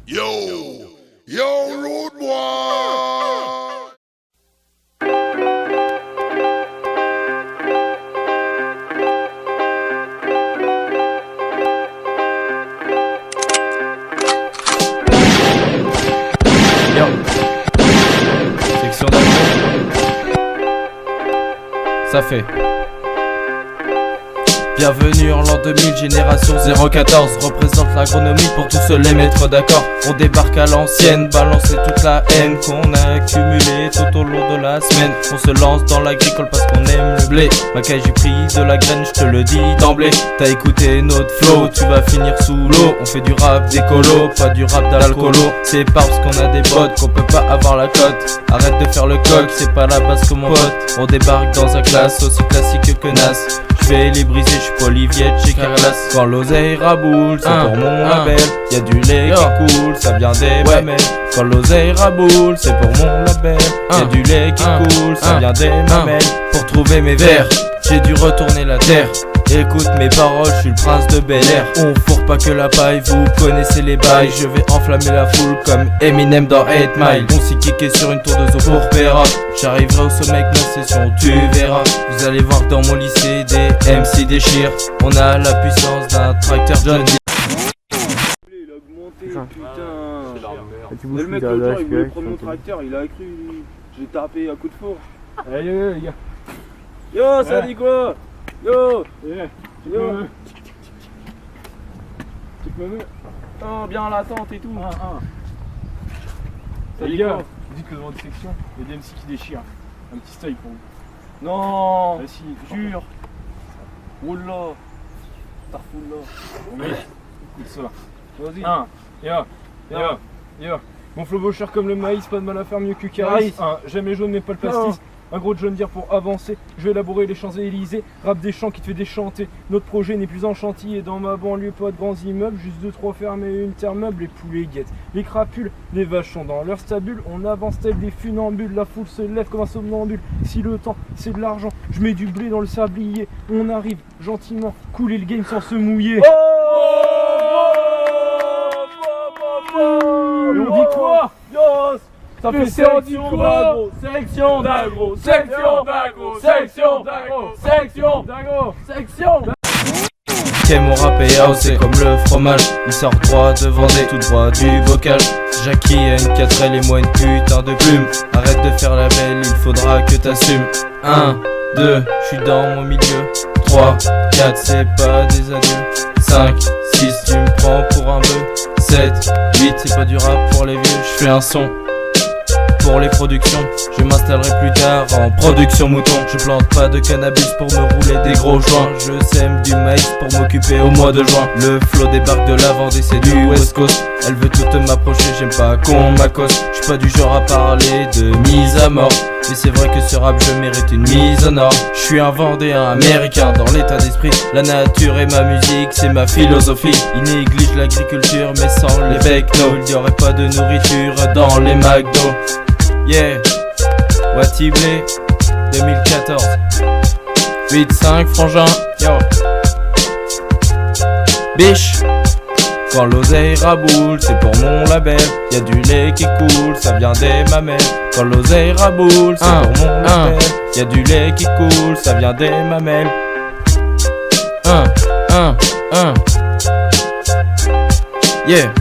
Yo, rude boy. Yo. Section d'amour. Ça fait. Bienvenue en l'an 2000, génération 014. Représente l'agronomie pour tous les mettre d'accord. On débarque à l'ancienne, balancer toute la haine qu'on a accumulée tout au long de la semaine. On se lance dans l'agricole parce qu'on aime le blé. Macaille, j'ai pris de la graine, je te le dis d'emblée. T'as écouté notre flow, tu vas finir sous l'eau. On fait du rap d'écolo, pas du rap d'alcoolo. C'est pas parce qu'on a des potes qu'on peut pas avoir la cote. Arrête de faire le coq, c'est pas la base que mon pote. On débarque dans un classe aussi classique que Nas. J'vais les briser, j'suis pas Olivier chez Carlas. Quand l'oseille raboule, c'est pour mon label. Y'a du lait qui coule, ça vient des mamelles. Quand l'oseille raboule, c'est pour mon label. Y'a du lait qui coule, ça vient des mamelles. Pour trouver mes vers, j'ai dû retourner la terre. Écoute mes paroles, je suis le prince de Bel Air. On fourre pas que la paille, vous connaissez les bails. Je vais enflammer la foule comme Eminem dans 8 Mile. On s'y kické sur une tour de zoo pour Pera. J'arriverai au sommet avec ma session, tu verras. Vous allez voir que dans mon lycée des MC déchirent. On a la puissance d'un tracteur John Deere. Il a augmenté, putain. Et le mec l'autre jour, il voulait prendre mon tracteur, il a cru. J'ai tapé à coup de four. Allez, les gars. Yo, ça dit quoi? Yo. Yo. Tu peux me. Oh, bien l'attente et tout. Ça Les dit gars, quoi? dites que dans votre section, il y a des MC qui déchirent. Un petit style pour vous. Non. Ah si, Jure. Oh là. T'as fou là. Oui, écoute ça. Vas-y. Yo. Mon flow cher comme le maïs, pas de mal à faire mieux que Caris. Jamais jaune mais pas le pastis. Un gros John Deere pour avancer. Je vais élaborer les Champs-Élysées. Rap des champs qui te fait déchanter. Notre projet n'est plus en chantier. Dans ma banlieue, pas de grands immeubles. Juste 2-3 fermes et une terre meuble. Les poulets guettent. Les crapules, les vaches sont dans leur stabule. On avance tel des funambules. La foule se lève comme un somnambule. Si le temps c'est de l'argent, je mets du blé dans le sablier. On arrive gentiment. Couler le game sans se mouiller. Et on dit quoi? Yo. Ça fait Section d'agro, section d'agro, section d'agro, section d'agro, section d'agro, section d'agro. Ok, mon rap est house, c'est comme le fromage. Il sort droit de Vendée, tout droit du bocage. Jackie a une 4L et moi une putain de plume. Arrête de faire la belle, il faudra que t'assumes. 1, 2, je suis dans mon milieu. 3, 4, c'est pas des adieux. 5, 6, tu me prends pour un bœuf. 7, 8, c'est pas du rap pour les vieux. Je fais un son pour les productions, je m'installerai plus tard en production mouton. Je plante pas de cannabis pour me rouler des gros joints. Je sème du maïs pour m'occuper au mois de juin. Le flot débarque de la Vendée, c'est du West Coast. Elle veut toute m'approcher, j'aime pas qu'on m'accoste. J'suis pas du genre à parler de mise à mort, mais c'est vrai que ce rap je mérite une mise en or. J'suis un Vendéen américain dans l'état d'esprit. La nature et ma musique, c'est ma philosophie. Ils négligent l'agriculture mais sans les becnos. Il y aurait pas de nourriture dans les McDo. Yeah, Watiblé 2014 8-5 frangin, yo. Biche. Quand l'oseille raboule, c'est pour mon label. Y'a du lait qui coule, ça vient des mamelles. Quand l'oseille raboule, c'est pour mon label. Y'a du lait qui coule, ça vient des mamelles. Yeah.